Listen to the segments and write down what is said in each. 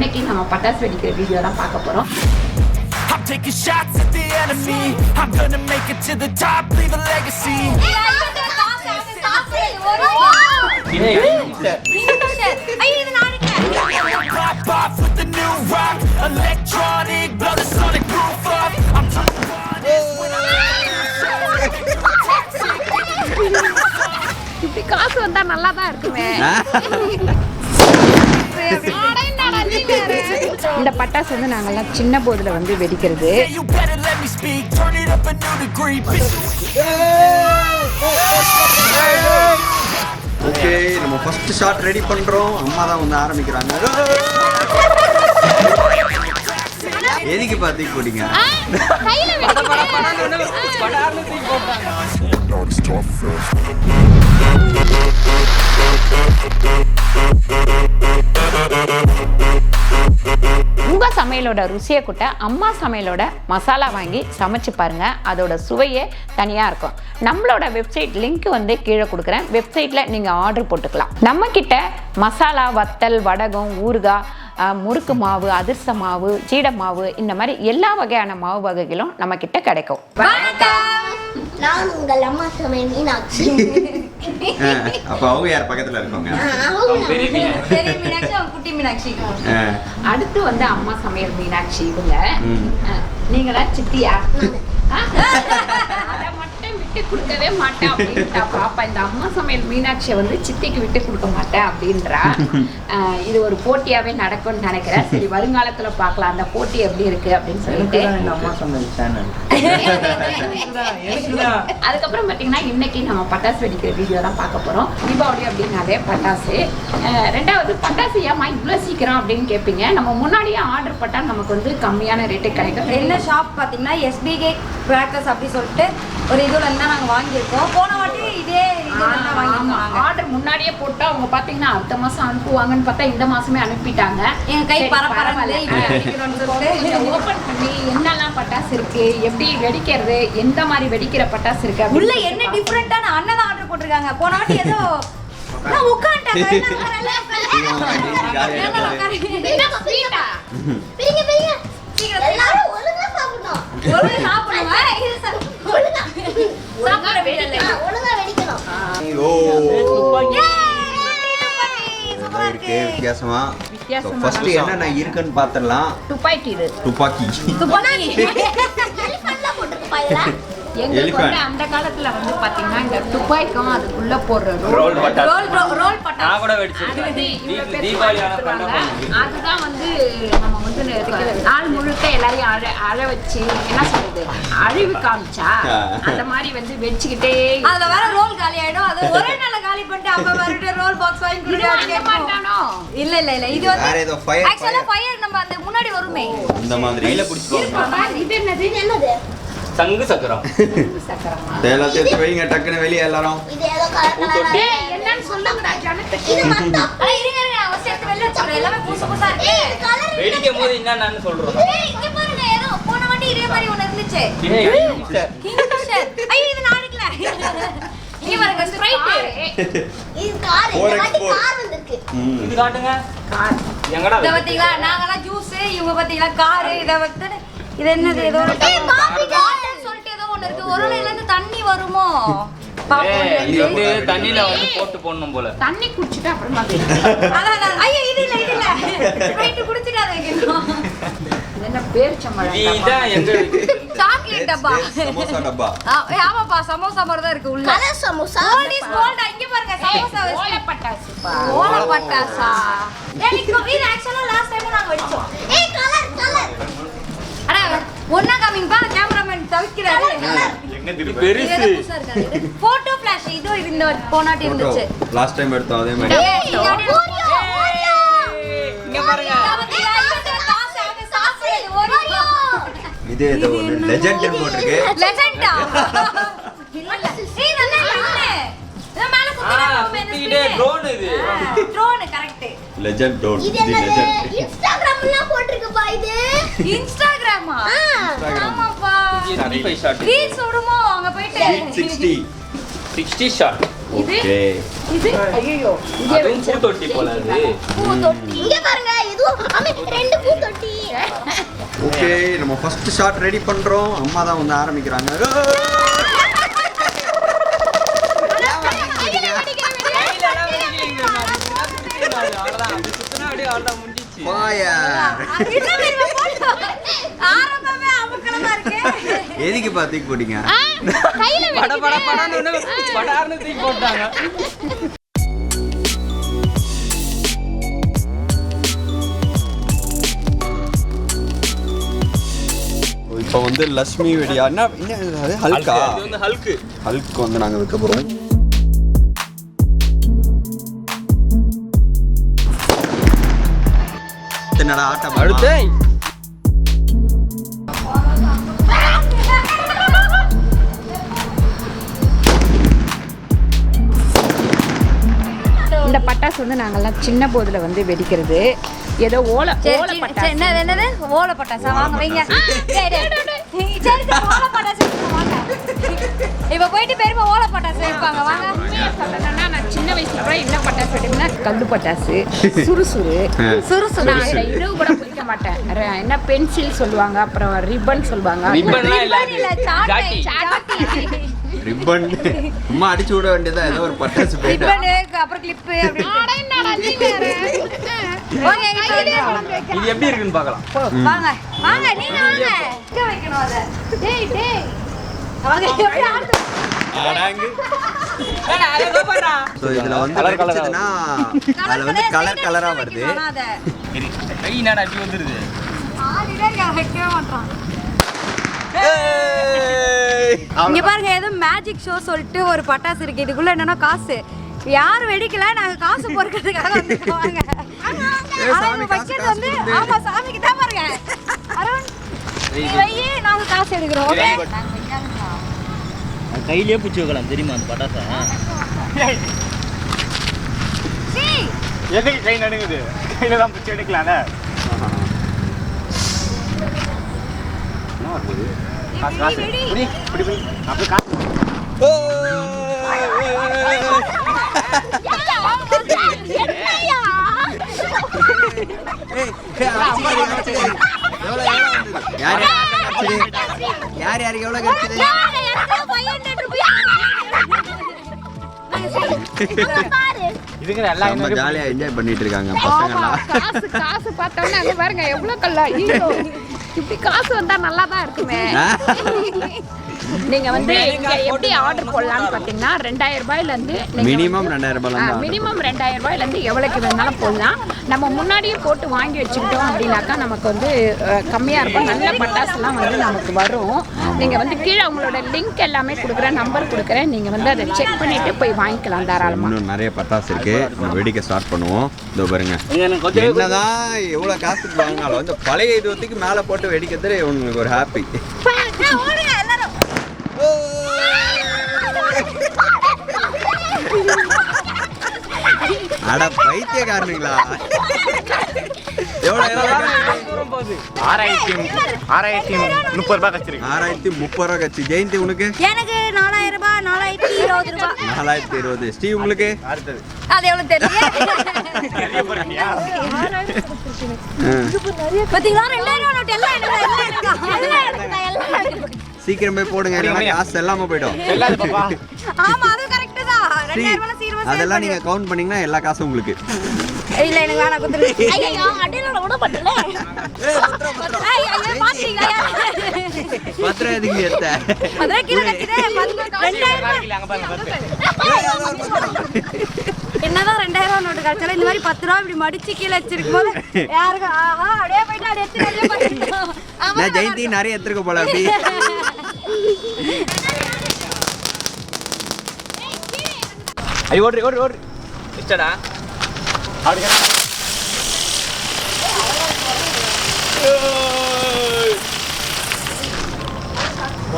இன்னைக்கு நம்ம பட்டாசு வெடிக்கிற வீடியோ தான் பார்க்க போறோம். I'm taking shots at the enemy. I'm gonna make it to the top, leave a legacy. Pop off with the new rock, electronic, blow the sonic roof up. I'm too honest when இப்படி காசு வந்தா நல்லா தான் இருக்குமே. இந்த பட்டாசு வந்து நாங்கெல்லாம் சின்ன போதுல வந்து வெடிக்கிறது. ஓகே, நம்ம ஃபர்ஸ்ட் ஷாட் ரெடி பண்றோம். அம்மா தான் வந்து ஆரம்பிக்கிறாங்க. எதுக்கு பாத்தி போடிங்க? கையில உங்க சமையலோட ருசியை கூட்ட அம்மா சமையலோட மசாலா வாங்கி சமைச்சு பாருங்க. அதோட சுவையே தனியா இருக்கும். நம்மளோட வெப்சைட் லிங்க் வந்து கீழே கொடுக்குறேன். வெப்சைட்ல நீங்க ஆர்டர் போட்டுக்கலாம். நம்ம கிட்ட மசாலா, வத்தல், வடகம், ஊறுகாய், முறுக்கு மாவு, அதிர்ச மாவு, சீடை மாவு, இந்த மாதிரி எல்லா வகையான மாவு வகைகளும் நம்ம கிட்ட கிடைக்கும். நான் உங்கள் அம்மா சமையல் மீனாட்சி. அப்ப அவங்க யார் பக்கத்துல இருக்காங்க? பெரிய மீனாட்சி, அவங்க குட்டி மீனாட்சி. அடுத்து வந்து அம்மா சமையல் மீனாட்சி. இவங்க நீங்களா சித்தியா? அதை மட்டும் விட்டு கொடுக்கவே மாட்டேன் அப்படின்ட்டா பாப்பா. இந்த அம்மா சமையல் மீனாட்சியை வந்து சித்திக்கு விட்டு கொடுக்க மாட்டேன் அப்படின்றா. இது ஒரு போட்டியாவே நடக்கும்னு நினைக்கிறேன். சரி, வருங்காலத்துல பார்க்கலாம் அந்த போட்டி எப்படி இருக்கு அப்படின்னு சொல்லிட்டு. அதுக்கப்புறம் பாத்தீங்கன்னா இன்னைக்கு நம்ம பட்டாசு வெடிக்கிற வீடியோ தான் பார்க்க போறோம். தீபாவளி அப்படின்னாலே பட்டாசு. ரெண்டாவது பட்டாசு ஏமா இவ்வளவு சீக்கிரம் அப்படின்னு கேட்பீங்க. நம்ம முன்னாடியே ஆர்டர் பண்ணா நமக்கு வந்து கம்மியான ரேட்டு கிடைக்கும். என்ன ஷாப் பாத்தீங்கன்னா SBK கிராக்கர்ஸ் அப்படி சொல்லிட்டு ஒரு இதுல இருந்தா நாங்க வாங்கியிருக்கோம். போன வாட்டி இதே ஆர்டர் முன்னாடியே போட்டா அவங்க பாத்தீங்கன்னா அடுத்த மாசம் அனுப்புவாங்கன்னு பார்த்தா இந்த மாசமே அனுப்பிட்டாங்க. என் கை பரபரல ஓபன் பண்ணி என்னெல்லாம் பட்டாசு இருக்கு, எப்படி வெடிக்கிறது, எந்த மாதிரி வெடிக்கிற பட்டாசு இருக்கு, உள்ள என்ன டிஃபரெண்டான அண்ணன் ஆர்டர் போட்டிருக்காங்க. போன வாட்டி ஏதோ நான் உட்கார்ந்தேன். எல்லாரும் ஒழுங்கா சாப்பிடணும். ஒழுங்கா சாப்பிடணும். இது ஒழுங்கா சாப்பிட வேண்டியது. ஒழுங்கா வெடிக்கணும். வித்தியாசமா ஃபர்ஸ்ட் என்ன இருக்குன்னு பாத்திரலாம். துப்பாக்கி எங்களுக்கு வந்து அந்த காலத்துல வந்து பாத்தீங்கன்னா இந்த துப்பாய்க்கும் அதுக்குள்ள போடுற ரோல் பட்டாசு அதுதான் வந்து நம்ம வந்து நாள் முழுக்க எல்லாரையும் அழ வச்சு என்ன சொல்றது அழிவு காமிச்சா அந்த மாதிரி வந்து வச்சுக்கிட்டே அதுல வேற ரோல் காலி ஆயிடும். அது ஒரே நாள்ல காலி பண்ணிட்டு அப்ப மறுபடியும் ரோல் பாக்ஸ் வாங்கி கொடுத்தானோ. இல்ல இது வந்து ஆக்சுவலா ஃபயர் நம்ம அந்த முன்னாடி வருமே இந்த மாதிரி கையில பிடிச்சுக்கோங்க. இது என்னது சங்கு சக்கரம். தேலாம் தேத்து வைங்க டக்குனு வெளிய எல்லாரும். இது ஏதோ கலர் என்னன்னு சொல்லுங்கடா ஜனத்துக்கு. இது மத்த இருங்க நான் சேர்த்து வெளிய சொல்றேன். எல்லாமே புதுசா இருக்கு. கலர் வெடிக்கும் போது என்னன்னு சொல்றோம். இங்க பாருங்க ஏதோ போன வாட்டி இதே மாதிரி ஒன்னு இருந்துச்சு. கிங்ஃபிஷர். ஐயோ இது நாளைக்குல. இங்க பாருங்க ஸ்ப்ரைட். இது கார். இந்த வாட்டி கார் வந்திருக்கு. இது காட்டுங்க. கார். எங்கடா? இத பாத்தீங்களா? நாங்கலாம் ஜூஸ், இவங்க பாத்தீங்களா கார். இத வந்து இது என்னது ஏதோ ஒரு காபி பாட்டில் சொல்லிட்டு ஏதோ ஒன்னு இருக்கு. ஒருளையில இருந்து தண்ணி வருமோ? இது வந்து தண்ணில வந்து போட்டு போடணும் போல. தண்ணி குடிச்சிட்டு அப்புறமா அதான் ஐயோ இது இல்ல ஸ்ப்ரைட் குடிச்சிடாதீங்க. இது என்ன பேர்ச்சம்பழம்? இதான் எங்க சாக்லேட் டப்பா. சமோசா டப்பா. ஆமாப்பா சமோசா மாதிரி தான் இருக்கு உள்ள. Colour samosa. Gold is gold. இங்க பாருங்க சமோசா ஓலை பட்டாசுப்பா. ஓலை பட்டாசா. எனக்கு இது एक्चुअली லாஸ்ட் டைம் நாங்க வெடிச்சோம். கலர் அட ஒண்ணா காமிங்கப்பா கேமராமேன் தவிக்கிறாரு. இது பெருசு. போட்டோ ஃபிளாஷ் இதோ இந்த போனாட்டி இருந்துச்சு. லாஸ்ட் டைம் எடுத்தோம் அதே மாதிரி. இங்க பாருங்க. இது ஏதோ ஒரு லெஜெண்ட் போட்டுருக்கு. லெஜெண்டா? இல்ல ஏய் நல்லா இல்ல. இத மேல குத்திட்டே ட்ரோன் இது. Drone correct. Legend drone. இது லெஜெண்ட். இன்ஸ்டாகிராம்ல போட்டுருக்குப்பா இது. இன்ஸ்டாகிராமா? ஆமாப்பா. 35 ஷாட். ரீல்ஸ் ஓடுமோ அங்க போயிட்டு. 60 60 ஷாட். இது ஓகே இது ஐயோ இங்கே அதுவும் பூ தொட்டி போல அது. பூ தொட்டி இங்க பாருங்க இதுவும் அம்மே 2 பூ தொட்டி ஓகே நம்ம ஃபர்ஸ்ட் ஷாட் ரெடி பண்றோம். அம்மா தான் வந்து ஆரம்பிக்கிறாங்க. அவ்வளவுதான். அது சுத்தினா அப்படியே அவ்வளவுதான் முடிஞ்சிச்சு. ஆரம்பமே அமக்கலமா இருக்கு எதுக்கு பாத்தீங்க போட்டீங்க? கையில பட பட படன்னு ஒண்ணு படார்னு தூக்கி போட்டாங்க. இப்போ வந்து லட்சுமி வெடியா என்ன அது ஹல்கா இது வந்து ஹல்க்கு. ஹல்க்கு வந்து நாங்க வைக்க போறோம். என்னடா ஆட்டம் அடுத்து இந்த பட்டாசு வந்து நாங்கெல்லாம் சின்ன போதுல வந்து வெடிக்கிறது. ஏதோ ஓலை பட்டாசு. என்னது ஓலை பட்டாசா வாங்க வைங்க சரி ஓலை பட்டாசு வாங்க இப்ப போயிட்டு பெருமை ஓலை பட்டாசு வைப்பாங்க வாங்க சொல்லணும்னா நான் சின்ன வயசுல கூட என்ன பட்டாசு வெடிப்பேன்னா கல்லு பட்டாசு, சுறுசுறு. நான் இதை இரவு கூட பிடிக்க மாட்டேன். என்ன பென்சில் சொல்லுவாங்க, அப்புறம் ரிப்பன் சொல்லுவாங்க. ரிப்பன்லாம் இல்ல இல்ல ஜாட்டி. சாட்டி ரிப்பன் சும்மா அடிச்சு விட வேண்டியதா ஏதோ ஒரு பட்டாசு போயிட்டு. ரிப்பன் அப்புறம் கிளிப் அப்படி வாங்க இது எப்படி இருக்குன்னு பார்க்கலாம். வாங்க வாங்க நீங்க வாங்க இங்க வைக்கணும் அத டேய் அவங்க எப்படி ஆடுது சோ இதுல வந்து வெடிச்சதுன்னா அதுல வந்து கலர் கலரா வருது. கை என்னடா இப்படி வந்துருது. வைக்கவே மாட்டான் இங்க பாருங்க ஏதோ மேஜிக் ஷோ சொல்லிட்டு ஒரு பட்டாசு இருக்கு. இதுக்குள்ள என்னன்னா காசு யாரும் வெடிக்கல, நாங்க காசு பொறுக்கிறதுக்காக வந்துருக்கோங்க. வைக்கிறது வந்து ஆமா சாமிக்கு தான் பாருங்க. அருண் வையே நாங்க காசு எடுக்கிறோம். ஓகே கையிலேயே பிடிச்சி வைக்கலாம் தெரியுமா அந்த பட்டாசை. எதுக்கு கை நடுங்குது? கையில தான் பிடிச்சி எடுக்கலாம்ல. யார் யாருக்கு எவ்வளவு கிடைச்சது? இதுக்கு எல்லாம் ரொம்ப ஜாலியா என்ஜாய் பண்ணிட்டு இருக்காங்க பசங்கலாம். காசு பார்த்தோம்னா அங்க பாருங்க எவ்வளவு கல்லா. ஐயோ இப்படி காசு வந்தா நல்லா தான் இருக்குமே. நீங்க வந்து இங்க எப்படி ஆர்டர் போடலாம்னு பாத்தீங்கன்னா 2000 ரூபாயில இருந்து மினிமம் 2000 ரூபாயில இருந்து மினிமம் 2000 ரூபாயில இருந்து எவ்வளவுக்கு வேணாலும் போடலாம். நம்ம முன்னாடியே போட்டு வாங்கி வச்சுக்கிட்டோம் அப்படின்னாக்கா நமக்கு வந்து கம்மியா இருக்கும். நல்ல பட்டாசுலாம் வந்து நமக்கு வரும். நீங்க வந்து கீழே உங்களோட லிங்க் எல்லாமே கொடுக்குறேன், நம்பர் கொடுக்குறேன். நீங்க வந்து அதை செக் பண்ணிட்டு போய் வாங்கிக்கலாம் தாராளமா. இன்னும் நிறைய பட்டாசு இருக்கு. நம்ம வெடிக்க ஸ்டார்ட் பண்ணுவோம். இதோ பாருங்க என்னதான் எவ்வளவு காசு வாங்கினாலும் வந்து பழைய இதுவத்துக்கு மேல போட்டு வெடிக்கிறது உங்களுக்கு ஒரு ஹாப்பி. அட பைத்தியக்காரனுங்களா? எவ்வளவு 6030 ரூபாய் கச்சிருக்கு. 6030 ரூபாய் கட்சி. ஜெயந்தி உனக்கு? எனக்கு 4000 ரூபாய் 4020 ரூபாய் 4020. ஸ்டீவ் உங்களுக்கு? அடுத்தது அது எவ்வளவு தெரியல. பாத்தீங்களா 2000 நோட் எல்லாம் சீக்கிரம் போய் போடுங்க, இல்லைன்னா காசு எல்லாமே போயிடும். ஆமா அது கரெக்ட் தான். 2000 ரூபாய் சீக்கிரமா அதெல்லாம் நீங்க கவுண்ட் பண்ணீங்கன்னா எல்லா காசும் உங்களுக்கு. இல்ல எனக்கு வேணா குத்துரு. ஐயோ அடியில விட பட்டல. ஐயோ பாத்தீங்களா? பத்திரம் எதுக்கு ஏத்த? பத்திரம் கீழ கட்டிதே 2000 என்னதான் 2000 நோட்டு கழிச்சாலும் இந்த மாதிரி 10 ரூபாய் இப்படி மடிச்சு கீழே வச்சிருக்கும் போது யாருக்கு ஆஹா அப்படியே போயிட்டு அப்படியே எடுத்து அப்படியே பண்ணிட்டோம். நான் ஜெயந்தி நிறைய எடுத்துக்க போல அப்படி. ஐ ஓடு ஓடு ஓடு இஷ்டடா அப்படியே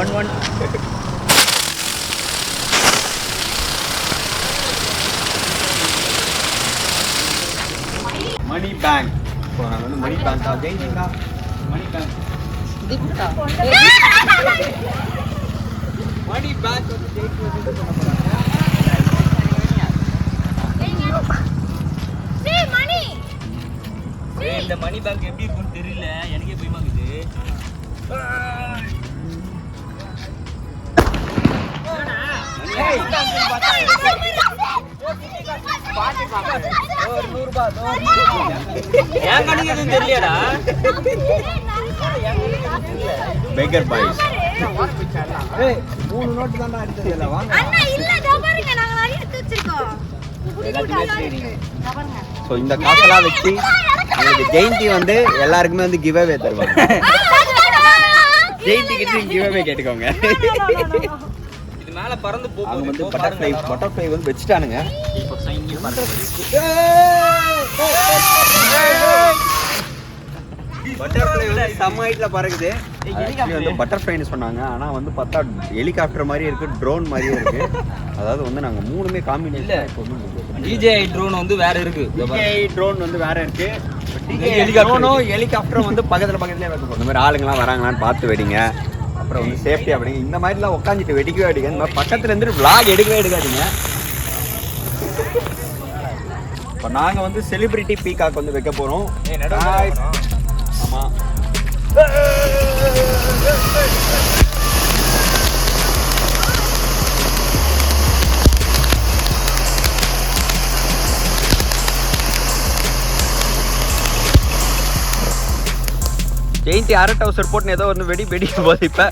ஒன் மணி பேங்க். இப்போ நான் வந்து மணி பேங்க் தான். ஜெயந்திங்கா மணி பேங்க். மணி பேங்க் வந்து ஜெயிச்சு வந்து பண்ண போறாங்க. இந்த மணி பேங்க் எப்படி இருக்குன்னு தெரியல, எனக்கே பயமாக்குது. ஏன் கணக்கு எதுவும் தெரியலடா. பேக்கர் பாய்ஸ் 3 நோட்டு தான் அடிச்சதுல வாங்க. அண்ணா இல்ல இதோ பாருங்க நாங்க நிறைய எடுத்து வச்சிருக்கோம். ஸோ இந்த காசெல்லாம் வச்சு உங்களுக்கு ஜெயந்தி வந்து எல்லாருக்குமே வந்து கிவ் அவே தருவாங்க. ஜெயந்தி கிட்ட கிவ் அவே கேட்டுக்கோங்க. இது மேல பறந்து அவங்க வந்து போகுது. பட்டர்ஃப்ளை வந்து வச்சுட்டானுங்க. இப்போ சைன்ல பறந்து பட்டர்ஃப்ளை வந்து செம்ம ஹைட்ல பறக்குது. ஆக்சுவலி வந்து பட்டர்ஃப்ளைன்னு சொன்னாங்க, ஆனால் வந்து பார்த்தா ஹெலிகாப்டர் மாதிரியே இருக்கு, ட்ரோன் மாதிரியே இருக்கு. அதாவது வந்து நாங்கள் 3மே காம்பினேஷன். இப்போ DJI ட்ரோன் வந்து வேற இருக்கு. DJI ட்ரோன் வந்து வேற இருக்கு. ஹெலிகாப்டரும் வந்து பக்கத்துலேயே வைக்க இந்த மாதிரி ஆளுங்களாம் வராங்களான்னு பார்த்து வெடிங்க. அப்புறம் வந்து சேஃப்டி அப்படிங்க. இந்த மாதிரிலாம் உட்காந்துட்டு வெடிக்கவே வெடிங்க. இந்த மாதிரி பக்கத்துல இருந்து விளாக் எடுக்காதீங்க. இப்போ நாங்கள் வந்து செலிபிரிட்டி பீகாக் வந்து வைக்க போகிறோம். ஆமாம், ஜெயந்தி அரை டவுசர் போட்டு ஏதோ வந்து வெடிக்க போது இப்போ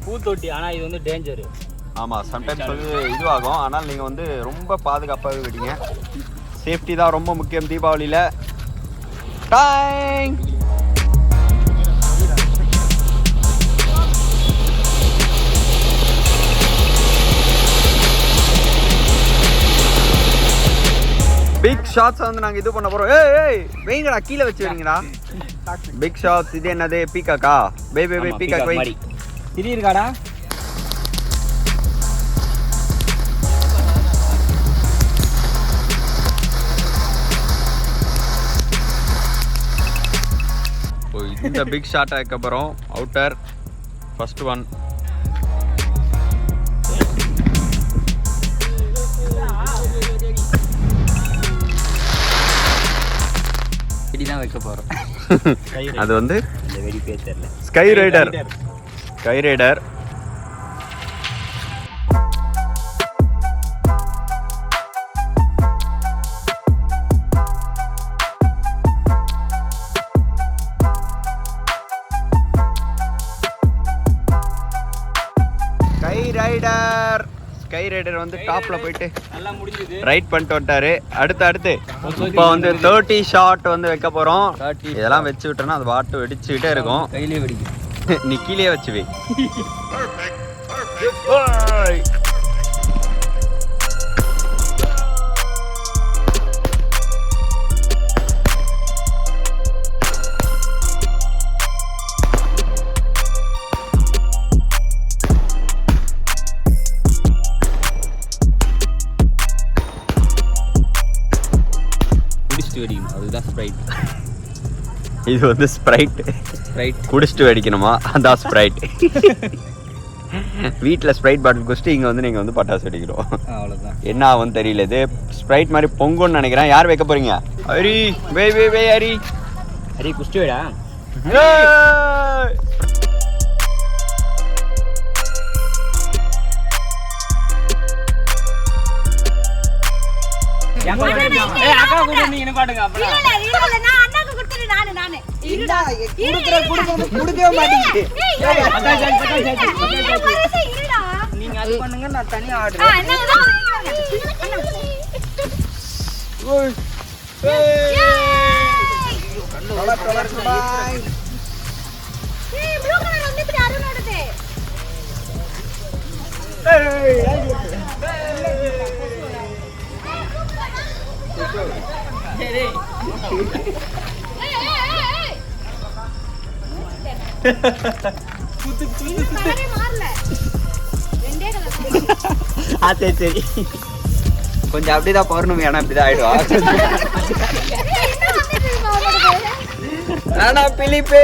பூத்தொட்டி. ஆனா இது வந்து டேஞ்சர். ஆமாம், சம்டைம்ஸ் வந்து இதுவாகும். ஆனால் நீங்கள் வந்து ரொம்ப பாதுகாப்பாகவே வெடிங்க. சேஃப்டி தான் ரொம்ப முக்கியம் தீபாவளியில். டைம் பிக் ஷாட்ஸ் வந்து நாங்கள் இது பண்ண போகிறோம். ஏய் வெயிங்கடா, கீழே வச்சு வைங்கடா. Big shots. இது என்னது? பீகாக்கா? பீகாக் வை. திரி இருக்காடா? இந்த பிக் ஷாட் அதுக்கப்புறம் அவுட்டர் ஃபர்ஸ்ட் ஒன். இப்படிதான் வைக்க போறோம். அது வந்து இந்த வெடி பேர் தெரியல. Sky rider. ஸ்கை ரைடர் வந்து டாப்ல போயிட்டு நல்லா முடிஞ்சது. ரைட் பண்ணிட்டு வந்துட்டாரு. அடுத்து இப்போ வந்து 30 ஷாட் வந்து வைக்க போறோம். இதெல்லாம் வச்சு விட்டோம்னா அது வாட்டு வெடிச்சுக்கிட்டே இருக்கும். கையிலே வெடிக்கும். நீ கீழே வச்சு வை. அதுதான் ஸ்ப்ரைட். இது வந்து ஸ்ப்ரைட் குடிச்சிட்டு வெடிக்கணுமா? அதான் ஸ்ப்ரைட். வீட்டில் ஸ்ப்ரைட் பாட்டில் குடிச்சிட்டு இங்கே வந்து நீங்கள் வந்து பட்டாசு வெடிக்கிறோம். அவ்வளோதான். என்ன ஆகும்னு தெரியல. இது ஸ்ப்ரைட் மாதிரி பொங்குன்னு நினைக்கிறேன். யார் வைக்க போறீங்க? ஹரி வே ஹரி குடிச்சிட்டு வேடா. அக்கா கூட நீங்க பாட்டுங்க. இல்ல நான் அண்ணாக்கு கொடுத்துட்டு நானு இருடா குடுக்கவே மாட்டீங்க. இருடா நீங்க அது பண்ணுங்க, நான் தனியா ஆடுறேன். அண்ணா ஓய் பாய். ப்ளூ கலர் வந்துட்டு அருணோடது. சரி கொஞ்சம் அப்படிதான் பௌர்ணமி. ஆனா இப்படிதான் ஆயிடுவா. நானா பிலிப்பே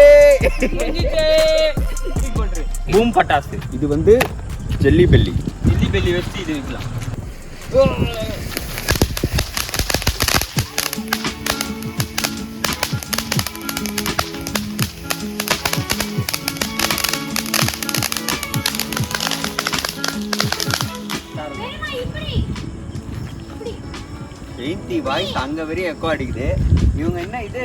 பூம் பட்டாசு. இது வந்து ஜெல்லி பெல்லி வச்சு இது வைக்கலாம். வாய்ஸ் அங்க வரையும் எக்கோ அடிக்குது. இவங்க என்ன இது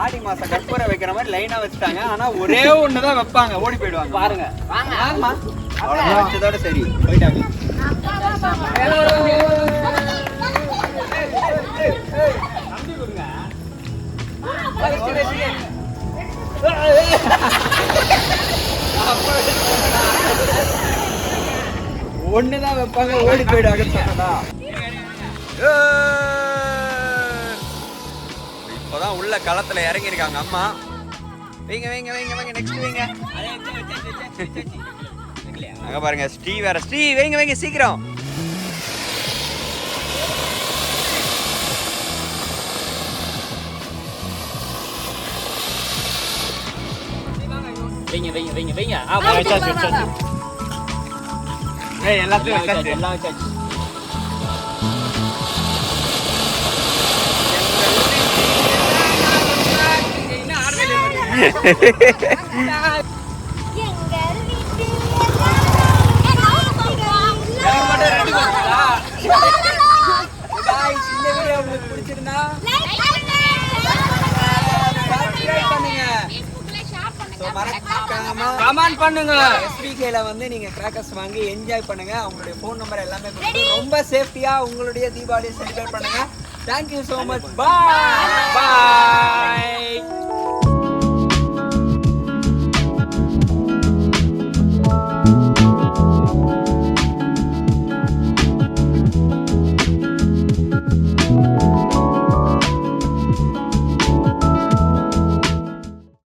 ஆடி மாசம் கற்பூரை வைக்கிற மாதிரி லைனா வச்சுட்டாங்க. ஆனா ஒரே ஒண்ணுதான் வைப்பாங்க, ஓடி போயிடுவாங்க. பாருங்க வாங்கம்மா, அவ்வளவுதான் வச்சதோட சரி போயிட்டாங்க. ஒண்ணுதான் வைப்பாங்க, ஓடி போயிடுவாங்க. இப்போதான் உள்ள களத்துல இறங்கி இருக்காங்க அம்மா. வைங்க வைங்க வைங்க வைங்க, நெக்ஸ்ட் வைங்க. அங்க பாருங்க ஸ்ரீ வேற. ஸ்ரீ வைங்க வைங்க சீக்கிரம். வைங்க வைங்க வைங்க வைங்க. எல்லாத்தையும் வச்சாச்சு. எல்லாம் வச்சாச்சு. கமெண்ட் பண்ணுங்க. SBKல வந்து நீங்க கிராக்கர்ஸ் வாங்கி என்ஜாய் பண்ணுங்க. அவங்களுடைய ஃபோன் நம்பர் எல்லாமே கொடுத்து ரொம்ப சேஃப்டியா உங்களுடைய தீபாவளியை செலிப்ரேட் பண்ணுங்க. Thank you so much. Bye. Bye.